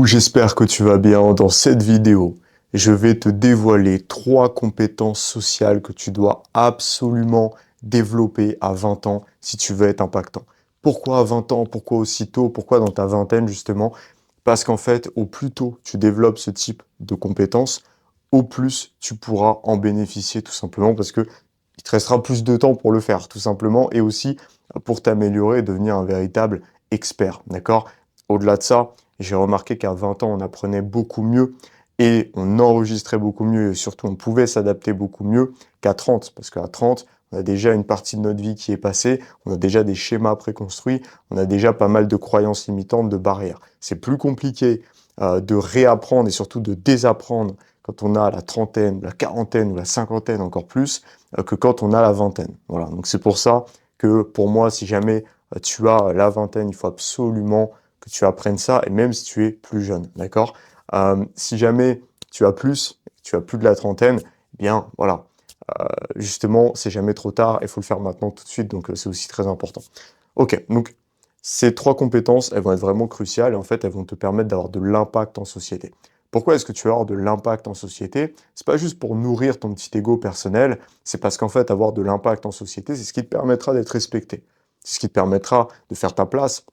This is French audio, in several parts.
Coucou, j'espère que tu vas bien. Dans cette vidéo, je vais te dévoiler 3 compétences sociales que tu dois absolument développer à 20 ans si tu veux être impactant. Pourquoi à 20 ans? Pourquoi aussitôt? Pourquoi dans ta vingtaine justement? Parce qu'en fait, au plus tôt tu développes ce type de compétences, au plus tu pourras en bénéficier tout simplement parce que il te restera plus de temps pour le faire tout simplement et aussi pour t'améliorer et devenir un véritable expert, d'accord? Au-delà de ça, j'ai remarqué qu'à 20 ans, on apprenait beaucoup mieux et on enregistrait beaucoup mieux et surtout on pouvait s'adapter beaucoup mieux qu'à 30 parce qu'à 30, on a déjà une partie de notre vie qui est passée, on a déjà des schémas préconstruits, on a déjà pas mal de croyances limitantes, de barrières. C'est plus compliqué de réapprendre et surtout de désapprendre quand on a la trentaine, la quarantaine ou la cinquantaine encore plus que quand on a la vingtaine. Voilà, donc c'est pour ça que pour moi, si jamais tu as la vingtaine, il faut absolument que tu apprennes ça, et même si tu es plus jeune, d'accord? Si jamais tu as plus de la trentaine, eh bien voilà, justement, c'est jamais trop tard, il faut le faire maintenant tout de suite, donc c'est aussi très important. Ok, donc ces 3 compétences, elles vont être vraiment cruciales, et en fait, elles vont te permettre d'avoir de l'impact en société. Pourquoi est-ce que tu vas avoir de l'impact en société? C'est pas juste pour nourrir ton petit ego personnel, c'est parce qu'en fait, avoir de l'impact en société, c'est ce qui te permettra d'être respecté. C'est ce qui te permettra de faire ta place,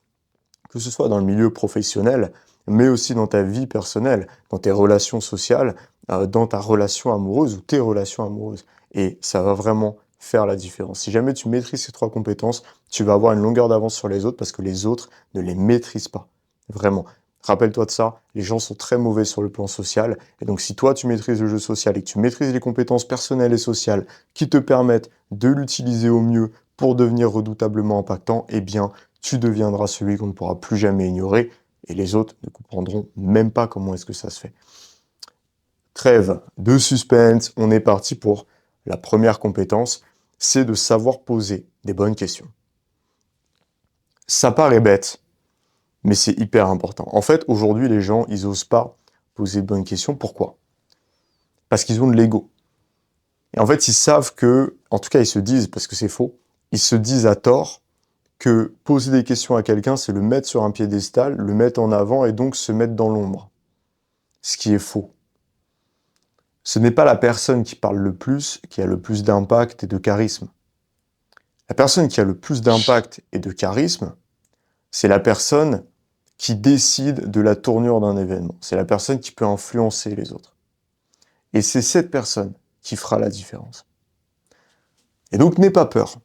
que ce soit dans le milieu professionnel, mais aussi dans ta vie personnelle, dans tes relations sociales, dans ta relation amoureuse ou tes relations amoureuses. Et ça va vraiment faire la différence. Si jamais tu maîtrises ces 3 compétences, tu vas avoir une longueur d'avance sur les autres parce que les autres ne les maîtrisent pas. Vraiment. Rappelle-toi de ça, les gens sont très mauvais sur le plan social. Et donc si toi tu maîtrises le jeu social et que tu maîtrises les compétences personnelles et sociales qui te permettent de l'utiliser au mieux pour devenir redoutablement impactant, eh bien tu deviendras celui qu'on ne pourra plus jamais ignorer, et les autres ne comprendront même pas comment est-ce que ça se fait. Trêve de suspense, on est parti pour la première compétence, c'est de savoir poser des bonnes questions. Ça paraît bête, mais c'est hyper important. En fait, aujourd'hui, les gens, ils osent pas poser de bonnes questions. Pourquoi? Parce qu'ils ont de l'ego. Et en fait, ils savent que, en tout cas, ils se disent, parce que c'est faux, ils se disent à tort que poser des questions à quelqu'un, c'est le mettre sur un piédestal, le mettre en avant et donc se mettre dans l'ombre. Ce qui est faux. Ce n'est pas la personne qui parle le plus qui a le plus d'impact et de charisme. La personne qui a le plus d'impact et de charisme, c'est la personne qui décide de la tournure d'un événement. C'est la personne qui peut influencer les autres. Et c'est cette personne qui fera la différence. Et donc, n'aie pas peur,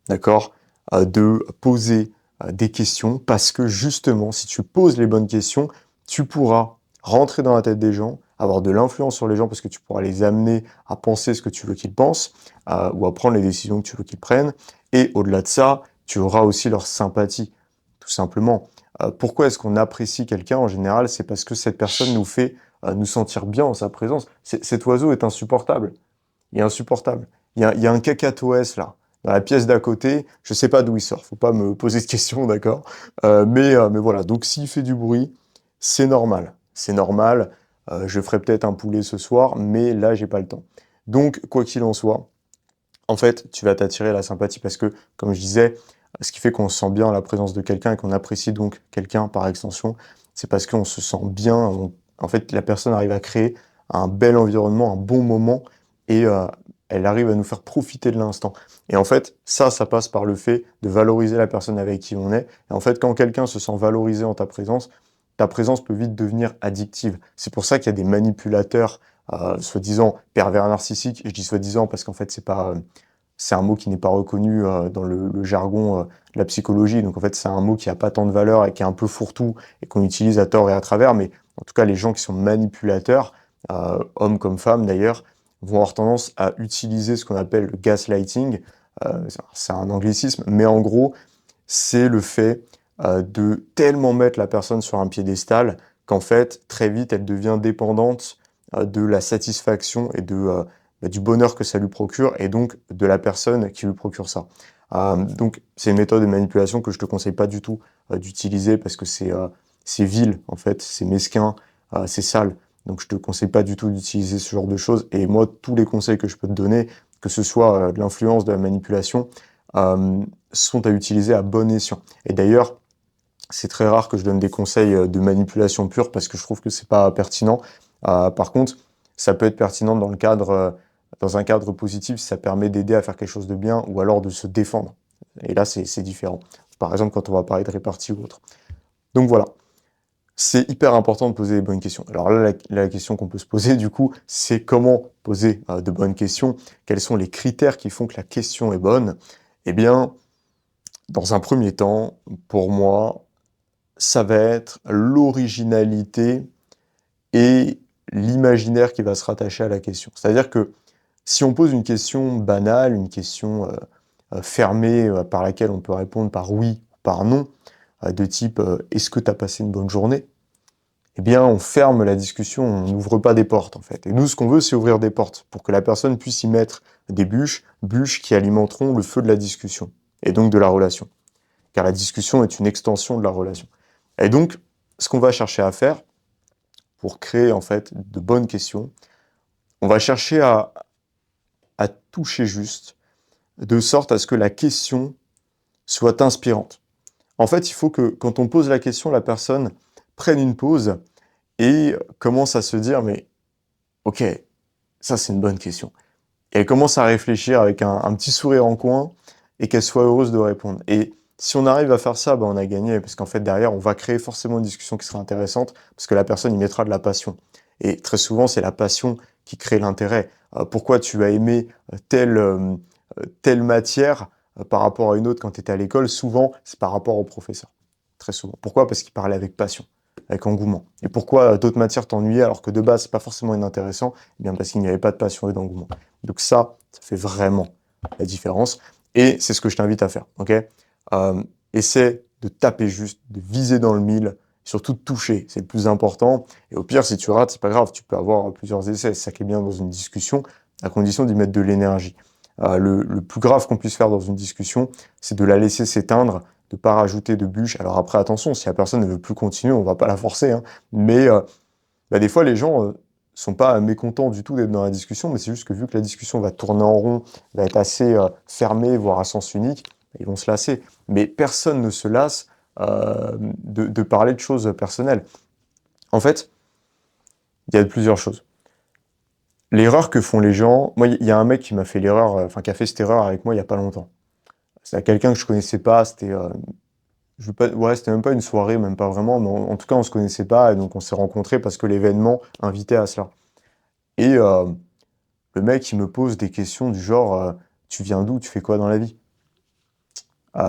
d'accord, de poser des questions parce que justement, si tu poses les bonnes questions, tu pourras rentrer dans la tête des gens, avoir de l'influence sur les gens parce que tu pourras les amener à penser ce que tu veux qu'ils pensent ou à prendre les décisions que tu veux qu'ils prennent. Et au-delà de ça, tu auras aussi leur sympathie, tout simplement. Pourquoi est-ce qu'on apprécie quelqu'un en général? C'est parce que cette personne nous fait nous sentir bien en sa présence. Cet oiseau est insupportable. Il est insupportable. Il y a un cacatoès là, dans la pièce d'à côté. Je sais pas d'où il sort. Faut pas me poser de questions, d'accord? Mais voilà. Donc s'il fait du bruit, c'est normal. C'est normal. Je ferai peut-être un poulet ce soir, mais là j'ai pas le temps. Donc quoi qu'il en soit, en fait, tu vas t'attirer la sympathie parce que, comme je disais, ce qui fait qu'on se sent bien à la présence de quelqu'un et qu'on apprécie donc quelqu'un par extension, c'est parce qu'on se sent bien. En fait, la personne arrive à créer un bel environnement, un bon moment et elle arrive à nous faire profiter de l'instant. Et en fait, ça passe par le fait de valoriser la personne avec qui on est. Et en fait, quand quelqu'un se sent valorisé en ta présence peut vite devenir addictive. C'est pour ça qu'il y a des manipulateurs, soi-disant pervers narcissiques. Je dis soi-disant parce qu'en fait, c'est un mot qui n'est pas reconnu dans le jargon de la psychologie. Donc en fait, c'est un mot qui n'a pas tant de valeur et qui est un peu fourre-tout et qu'on utilise à tort et à travers. Mais en tout cas, les gens qui sont manipulateurs, hommes comme femmes d'ailleurs, vont avoir tendance à utiliser ce qu'on appelle le gaslighting. C'est un anglicisme, mais en gros, c'est le fait de tellement mettre la personne sur un piédestal qu'en fait, très vite, elle devient dépendante de la satisfaction et du bonheur que ça lui procure, et donc de la personne qui lui procure ça. Donc, c'est une méthode de manipulation que je te conseille pas du tout d'utiliser parce que c'est vil, en fait, c'est mesquin, c'est sale. Donc, je te conseille pas du tout d'utiliser ce genre de choses. Et moi, tous les conseils que je peux te donner, que ce soit de l'influence, de la manipulation, sont à utiliser à bon escient. Et d'ailleurs, c'est très rare que je donne des conseils de manipulation pure parce que je trouve que c'est pas pertinent. Par contre, ça peut être pertinent dans un cadre positif si ça permet d'aider à faire quelque chose de bien ou alors de se défendre. Et là, c'est différent. Par exemple, quand on va parler de répartie ou autre. Donc voilà, c'est hyper important de poser les bonnes questions. Alors là, la question qu'on peut se poser, du coup, c'est comment poser de bonnes questions. Quels sont les critères qui font que la question est bonne? Eh bien, dans un premier temps, pour moi, ça va être l'originalité et l'imaginaire qui va se rattacher à la question. C'est-à-dire que si on pose une question banale, une question fermée par laquelle on peut répondre par oui ou par non, de type est-ce que tu as passé une bonne journée? Eh bien, on ferme la discussion, on n'ouvre pas des portes en fait. Et nous, ce qu'on veut, c'est ouvrir des portes pour que la personne puisse y mettre des bûches qui alimenteront le feu de la discussion et donc de la relation. Car la discussion est une extension de la relation. Et donc, ce qu'on va chercher à faire pour créer en fait de bonnes questions, on va chercher à toucher juste, de sorte à ce que la question soit inspirante. En fait, il faut que quand on pose la question, la personne prenne une pause et commence à se dire, mais ok, ça c'est une bonne question. Et elle commence à réfléchir avec un petit sourire en coin et qu'elle soit heureuse de répondre. Et si on arrive à faire ça, ben on a gagné, parce qu'en fait, derrière, on va créer forcément une discussion qui sera intéressante, parce que la personne y mettra de la passion. Et très souvent, c'est la passion qui crée l'intérêt. Pourquoi tu as aimé telle matière par rapport à une autre quand tu étais à l'école? Souvent, c'est par rapport au professeur. Très souvent. Pourquoi? Parce qu'il parlait avec passion, avec engouement. Et pourquoi d'autres matières t'ennuyaient alors que de base, c'est pas forcément inintéressant? Eh bien, parce qu'il n'y avait pas de passion et d'engouement. Donc ça fait vraiment la différence. Et c'est ce que je t'invite à faire, ok? Essaie de taper juste, de viser dans le mille, surtout de toucher, c'est le plus important. Et au pire, si tu rates, c'est pas grave, tu peux avoir plusieurs essais. C'est ça qui est bien dans une discussion, à condition d'y mettre de l'énergie. Le plus grave qu'on puisse faire dans une discussion, c'est de la laisser s'éteindre, de pas rajouter de bûches. Alors après, attention, si la personne ne veut plus continuer, on va pas la forcer, hein. Mais bah, des fois, les gens sont pas mécontents du tout d'être dans la discussion, mais c'est juste que vu que la discussion va tourner en rond, va être assez fermée, voire à sens unique, ils vont se lasser. Mais personne ne se lasse de parler de choses personnelles. En fait, il y a plusieurs choses. L'erreur que font les gens, moi, il y a un mec qui m'a fait l'erreur, enfin, qui a fait cette erreur avec moi il y a pas longtemps. C'est quelqu'un que je connaissais pas, c'était, je veux pas, ouais, c'était même pas une soirée, même pas vraiment, mais en tout cas, on se connaissait pas, et donc on s'est rencontrés parce que l'événement invitait à cela. Et le mec, il me pose des questions du genre, tu viens d'où, tu fais quoi dans la vie?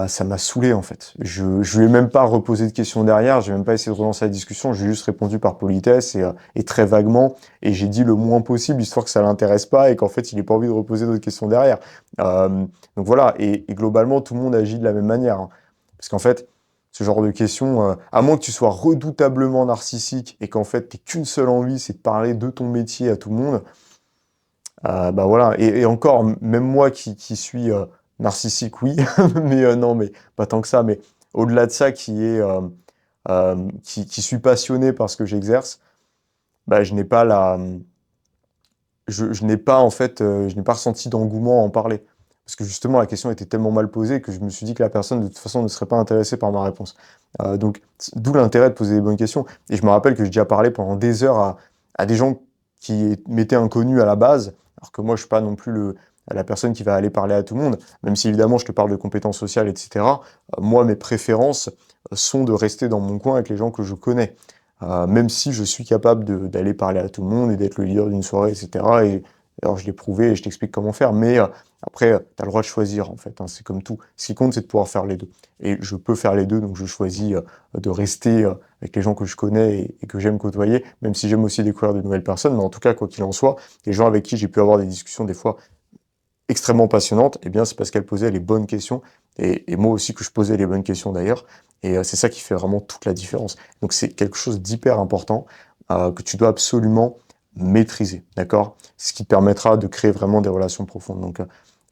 Ça m'a saoulé en fait. Je lui ai même pas reposé de questions derrière, j'ai même pas essayé de relancer la discussion, j'ai juste répondu par politesse et très vaguement, et j'ai dit le moins possible, histoire que ça l'intéresse pas et qu'en fait il ait pas envie de reposer d'autres questions derrière. Donc voilà, et globalement tout le monde agit de la même manière, hein. Parce qu'en fait, ce genre de questions, à moins que tu sois redoutablement narcissique et qu'en fait t'aies qu'une seule envie, c'est de parler de ton métier à tout le monde, bah voilà, et encore, même moi qui suis narcissique, oui, mais non, mais pas tant que ça, mais au-delà de ça, qui suis passionné par ce que j'exerce, bah, je n'ai pas en fait, je n'ai pas ressenti d'engouement à en parler. Parce que justement, la question était tellement mal posée que je me suis dit que la personne, de toute façon, ne serait pas intéressée par ma réponse. Donc, d'où l'intérêt de poser des bonnes questions. Et je me rappelle que j'ai déjà parlé pendant des heures à des gens qui m'étaient inconnus à la base, alors que moi, je suis pas non plus la personne qui va aller parler à tout le monde, même si évidemment, je te parle de compétences sociales, etc. Moi, mes préférences sont de rester dans mon coin avec les gens que je connais. Même si je suis capable d'aller parler à tout le monde et d'être le leader d'une soirée, etc. Et alors je l'ai prouvé et je t'explique comment faire, mais après, tu as le droit de choisir en fait, hein, c'est comme tout. Ce qui compte, c'est de pouvoir faire les deux. Et je peux faire les deux, donc je choisis de rester avec les gens que je connais et que j'aime côtoyer, même si j'aime aussi découvrir de nouvelles personnes, mais en tout cas, quoi qu'il en soit, les gens avec qui j'ai pu avoir des discussions des fois extrêmement passionnante, eh bien, c'est parce qu'elle posait les bonnes questions, et moi aussi que je posais les bonnes questions d'ailleurs, et c'est ça qui fait vraiment toute la différence. Donc c'est quelque chose d'hyper important que tu dois absolument maîtriser, d'accord? Ce qui te permettra de créer vraiment des relations profondes. Donc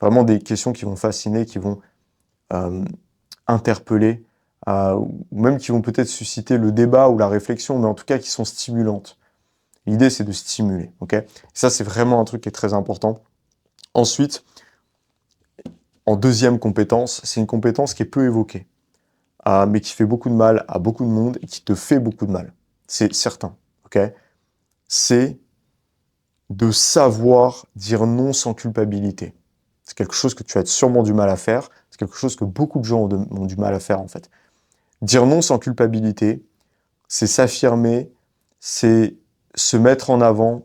vraiment des questions qui vont fasciner, qui vont euh, interpeller, ou même qui vont peut-être susciter le débat ou la réflexion, mais en tout cas qui sont stimulantes. L'idée, c'est de stimuler, ok? Ça, c'est vraiment un truc qui est très important. Ensuite, en deuxième compétence, c'est une compétence qui est peu évoquée. mais qui fait beaucoup de mal à beaucoup de monde et qui te fait beaucoup de mal. C'est certain, ok? C'est de savoir dire non sans culpabilité. C'est quelque chose que tu as sûrement du mal à faire. C'est quelque chose que beaucoup de gens ont du mal à faire, en fait. Dire non sans culpabilité, c'est s'affirmer, c'est se mettre en avant,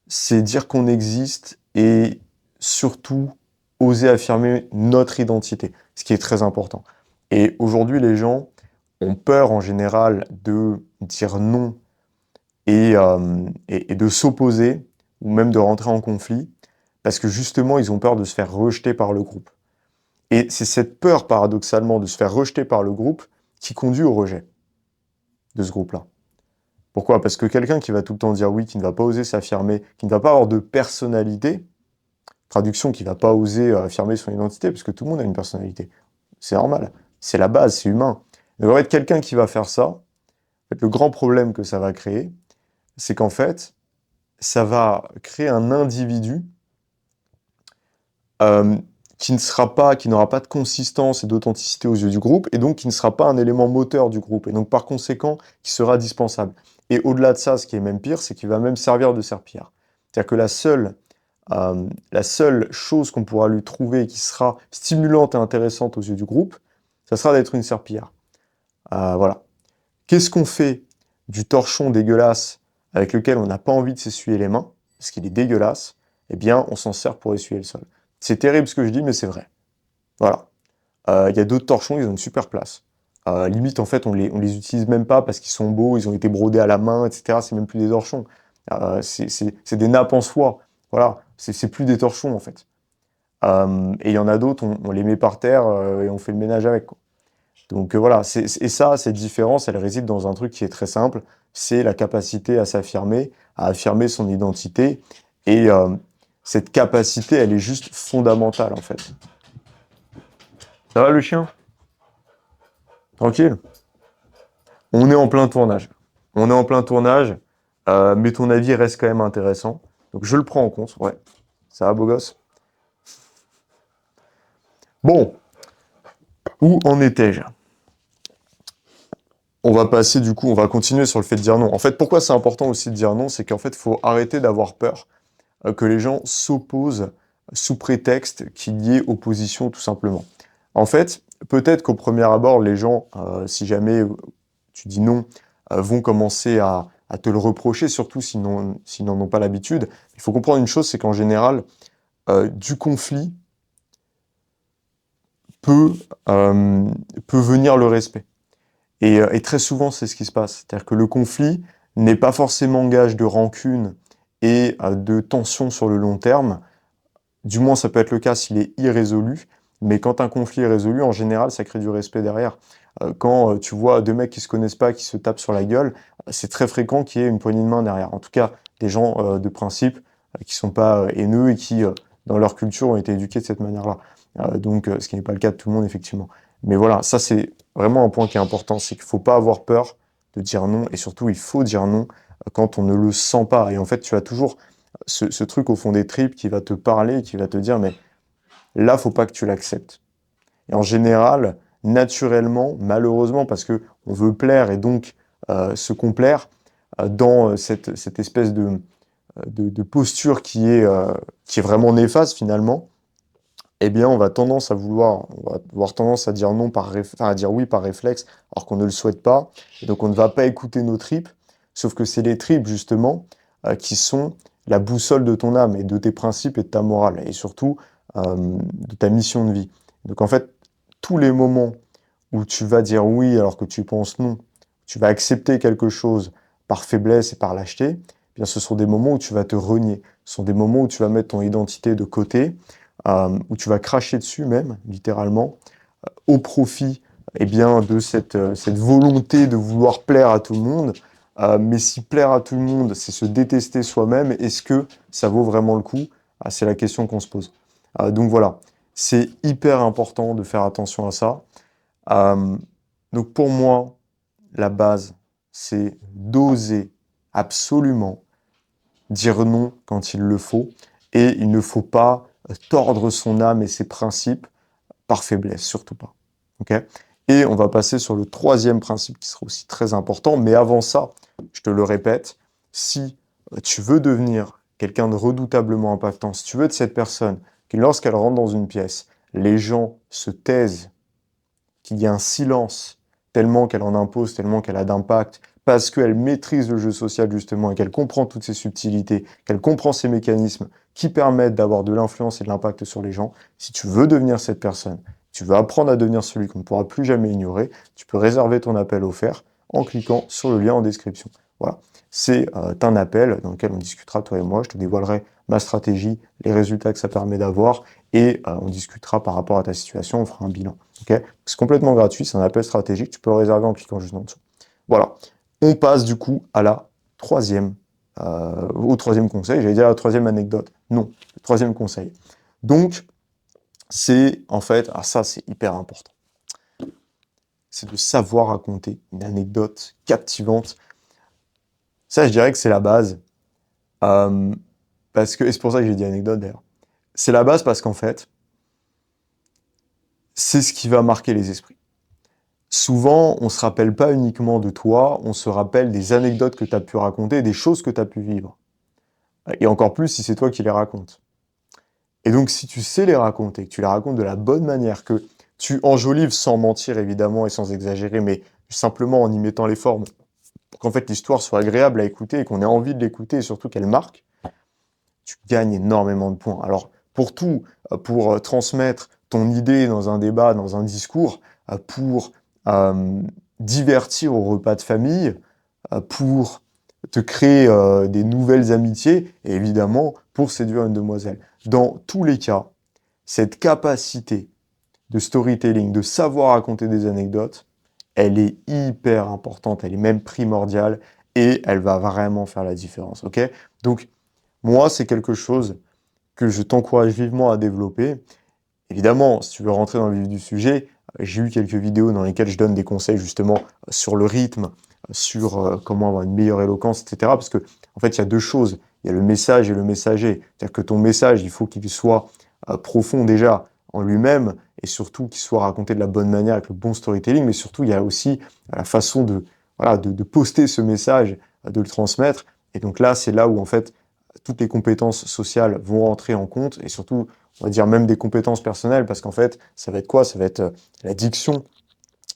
c'est dire qu'on existe et surtout oser affirmer notre identité, ce qui est très important. Et aujourd'hui, les gens ont peur en général de dire non et de s'opposer ou même de rentrer en conflit parce que justement, ils ont peur de se faire rejeter par le groupe. Et c'est cette peur, paradoxalement, de se faire rejeter par le groupe qui conduit au rejet de ce groupe-là. Pourquoi? Parce que quelqu'un qui va tout le temps dire oui, qui ne va pas oser s'affirmer, qui ne va pas avoir de personnalité, traduction, qui ne va pas oser affirmer son identité, parce que tout le monde a une personnalité. C'est normal. C'est la base, c'est humain. Il va être quelqu'un qui va faire ça. En fait, le grand problème que ça va créer, c'est qu'en fait, ça va créer un individu euh, qui n'aura pas de consistance et d'authenticité aux yeux du groupe, et donc qui ne sera pas un élément moteur du groupe, et donc par conséquent, qui sera dispensable. Et au-delà de ça, ce qui est même pire, c'est qu'il va même servir de serpillière. C'est-à-dire que la seule chose qu'on pourra lui trouver qui sera stimulante et intéressante aux yeux du groupe, ça sera d'être une serpillière. Voilà. Qu'est-ce qu'on fait du torchon dégueulasse avec lequel on n'a pas envie de s'essuyer les mains, parce qu'il est dégueulasse? Eh bien, on s'en sert pour essuyer le sol. C'est terrible ce que je dis, mais c'est vrai. Voilà. Il y a d'autres torchons, ils ont une super place. Limite, en fait, on les utilise même pas parce qu'ils sont beaux, ils ont été brodés à la main, etc. C'est même plus des torchons. C'est des nappes en soie. Voilà. C'est plus des torchons, en fait. Et il y en a d'autres, on les met par terre et on fait le ménage avec, quoi. Donc voilà, et ça, cette différence, elle réside dans un truc qui est très simple, c'est la capacité à s'affirmer, à affirmer son identité, et cette capacité, elle est juste fondamentale, en fait. Ça va le chien? Tranquille? On est en plein tournage. On est en plein tournage, mais ton avis reste quand même intéressant. Donc je le prends en compte, ouais. Ça va, beau gosse? Bon, où en étais-je? On va passer du coup, on va continuer sur le fait de dire non. En fait, pourquoi c'est important aussi de dire non? C'est qu'en fait, il faut arrêter d'avoir peur que les gens s'opposent sous prétexte qu'il y ait opposition tout simplement. En fait, peut-être qu'au premier abord, les gens, si jamais tu dis non, vont commencer à te le reprocher, surtout s'ils n'en ont pas l'habitude. Il faut comprendre une chose, c'est qu'en général, du conflit peut, euh, peut venir le respect. Et très souvent, c'est ce qui se passe. C'est-à-dire que le conflit n'est pas forcément gage de rancune et de tension sur le long terme. Du moins, ça peut être le cas s'il est irrésolu. Mais quand un conflit est résolu, en général, ça crée du respect derrière. Quand tu vois deux mecs qui se connaissent pas, qui se tapent sur la gueule, c'est très fréquent qu'il y ait une poignée de main derrière. En tout cas, des gens de principe qui sont pas haineux et qui, dans leur culture, ont été éduqués de cette manière-là. Donc, ce qui n'est pas le cas de tout le monde, effectivement. Mais voilà, ça c'est vraiment un point qui est important, c'est qu'il faut pas avoir peur de dire non, et surtout il faut dire non quand on ne le sent pas. Et en fait, tu as toujours ce truc au fond des tripes qui va te parler, et qui va te dire, mais là, faut pas que tu l'acceptes. Et en général, naturellement, malheureusement, parce que on veut plaire et donc se complaire dans cette espèce de posture qui est vraiment néfaste finalement, eh bien, on va avoir tendance à dire non à dire oui par réflexe, alors qu'on ne le souhaite pas. Et donc, on ne va pas écouter nos tripes. Sauf que c'est les tripes, justement, qui sont la boussole de ton âme et de tes principes et de ta morale. Et surtout, de ta mission de vie. Donc, en fait, tous les moments où tu vas dire oui alors que tu penses non, tu vas accepter quelque chose par faiblesse et par lâcheté, eh bien, ce sont des moments où tu vas te renier. Ce sont des moments où tu vas mettre ton identité de côté, où tu vas cracher dessus même, littéralement, au profit eh bien, de cette volonté de vouloir plaire à tout le monde. Mais si plaire à tout le monde, c'est se détester soi-même, est-ce que ça vaut vraiment le coup? C'est la question qu'on se pose. Donc voilà, c'est hyper important de faire attention à ça. Euh, donc pour moi, la base, c'est d'oser absolument dire non quand il le faut, et il ne faut pas tordre son âme et ses principes par faiblesse, surtout pas. Ok? Et on va passer sur le troisième principe qui sera aussi très important. Mais avant ça, je te le répète, si tu veux devenir quelqu'un de redoutablement impactant, si tu veux être cette personne qui, lorsqu'elle rentre dans une pièce, les gens se taisent, qu'il y a un silence tellement qu'elle en impose, tellement qu'elle a d'impact, parce qu'elle maîtrise le jeu social justement et qu'elle comprend toutes ces subtilités, qu'elle comprend ces mécanismes qui permettent d'avoir de l'influence et de l'impact sur les gens. Si tu veux devenir cette personne, tu veux apprendre à devenir celui qu'on ne pourra plus jamais ignorer, tu peux réserver ton appel offert en cliquant sur le lien en description. Voilà, c'est un appel dans lequel on discutera, toi et moi, je te dévoilerai ma stratégie, les résultats que ça permet d'avoir, et on discutera par rapport à ta situation, on fera un bilan. Okay, c'est complètement gratuit, c'est un appel stratégique, tu peux le réserver en cliquant juste en dessous. Voilà, on passe du coup à au troisième conseil, j'allais dire la troisième anecdote, non, le troisième conseil. Donc, c'est en fait, ça c'est hyper important, c'est de savoir raconter une anecdote captivante. Ça, je dirais que c'est la base, parce que, et c'est pour ça que j'ai dit anecdote d'ailleurs, c'est la base parce qu'en fait, c'est ce qui va marquer les esprits. Souvent, on ne se rappelle pas uniquement de toi, on se rappelle des anecdotes que tu as pu raconter, des choses que tu as pu vivre. Et encore plus si c'est toi qui les racontes. Et donc, si tu sais les raconter, que tu les racontes de la bonne manière, que tu enjolives sans mentir évidemment et sans exagérer, mais simplement en y mettant les formes, pour qu'en fait l'histoire soit agréable à écouter et qu'on ait envie de l'écouter et surtout qu'elle marque, tu gagnes énormément de points. Alors, pour tout, pour transmettre ton idée dans un débat, dans un discours, pour divertir au repas de famille, pour te créer des nouvelles amitiés, et évidemment, pour séduire une demoiselle. Dans tous les cas, cette capacité de storytelling, de savoir raconter des anecdotes, elle est hyper importante, elle est même primordiale, et elle va vraiment faire la différence, ok? Donc, moi, c'est quelque chose que je t'encourage vivement à développer. Évidemment, si tu veux rentrer dans le vif du sujet, j'ai eu quelques vidéos dans lesquelles je donne des conseils justement sur le rythme, sur comment avoir une meilleure éloquence, etc. Parce que, en fait, il y a deux choses. Il y a le message et le messager. C'est-à-dire que ton message, il faut qu'il soit profond déjà en lui-même et surtout qu'il soit raconté de la bonne manière avec le bon storytelling. Mais surtout, il y a aussi la façon de, voilà, de poster ce message, de le transmettre. Et donc là, c'est là où, en fait, toutes les compétences sociales vont rentrer en compte et surtout, on va dire même des compétences personnelles parce qu'en fait, ça va être quoi? Ça va être la diction,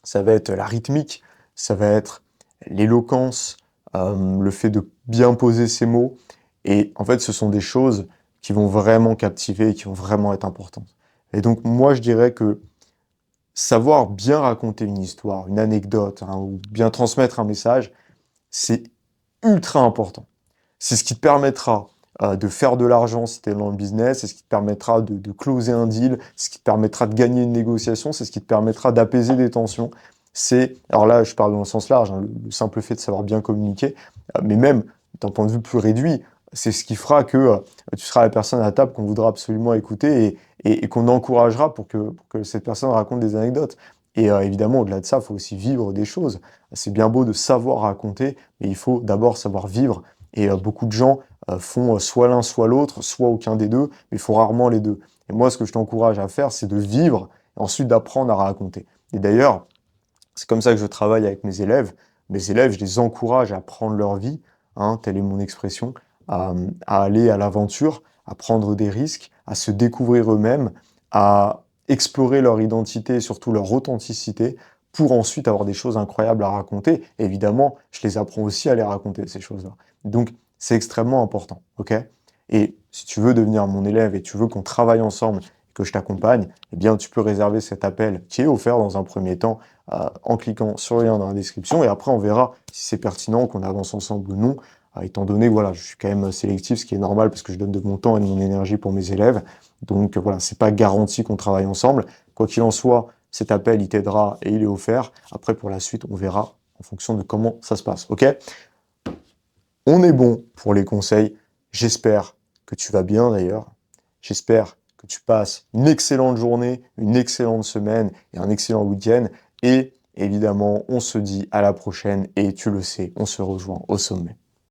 ça va être la rythmique, ça va être l'éloquence, le fait de bien poser ses mots. Et en fait, ce sont des choses qui vont vraiment captiver et qui vont vraiment être importantes. Et donc, moi, je dirais que savoir bien raconter une histoire, une anecdote, hein, ou bien transmettre un message, c'est ultra important. C'est ce qui te permettra de faire de l'argent si tu es dans le business, c'est ce qui te permettra de closer un deal, c'est ce qui te permettra de gagner une négociation, c'est ce qui te permettra d'apaiser des tensions. C'est, alors là, je parle dans le sens large, hein, le simple fait de savoir bien communiquer, mais même d'un point de vue plus réduit, c'est ce qui fera que tu seras la personne à la table qu'on voudra absolument écouter et qu'on encouragera pour que cette personne raconte des anecdotes. Et évidemment, au-delà de ça, il faut aussi vivre des choses. C'est bien beau de savoir raconter, mais il faut d'abord savoir vivre. Et beaucoup de gens font soit l'un, soit l'autre, soit aucun des deux, mais il faut rarement les deux. Et moi, ce que je t'encourage à faire, c'est de vivre et ensuite d'apprendre à raconter. Et d'ailleurs, c'est comme ça que je travaille avec mes élèves. Mes élèves, je les encourage à prendre leur vie, hein, telle est mon expression, à aller à l'aventure, à prendre des risques, à se découvrir eux-mêmes, à explorer leur identité et surtout leur authenticité pour ensuite avoir des choses incroyables à raconter. Et évidemment, je les apprends aussi à les raconter, ces choses-là. Donc, c'est extrêmement important, ok? Et si tu veux devenir mon élève et tu veux qu'on travaille ensemble et que je t'accompagne, eh bien, tu peux réserver cet appel qui est offert dans un premier temps en cliquant sur le lien dans la description. Et après, on verra si c'est pertinent, qu'on avance ensemble ou non, étant donné que voilà, je suis quand même sélectif, ce qui est normal parce que je donne de mon temps et de mon énergie pour mes élèves. Donc voilà, c'est pas garanti qu'on travaille ensemble. Quoi qu'il en soit, cet appel, il t'aidera et il est offert. Après, pour la suite, on verra en fonction de comment ça se passe, ok? On est bon pour les conseils. J'espère que tu vas bien d'ailleurs. J'espère que tu passes une excellente journée, une excellente semaine et un excellent week-end. Et évidemment, on se dit à la prochaine et tu le sais, on se rejoint au sommet.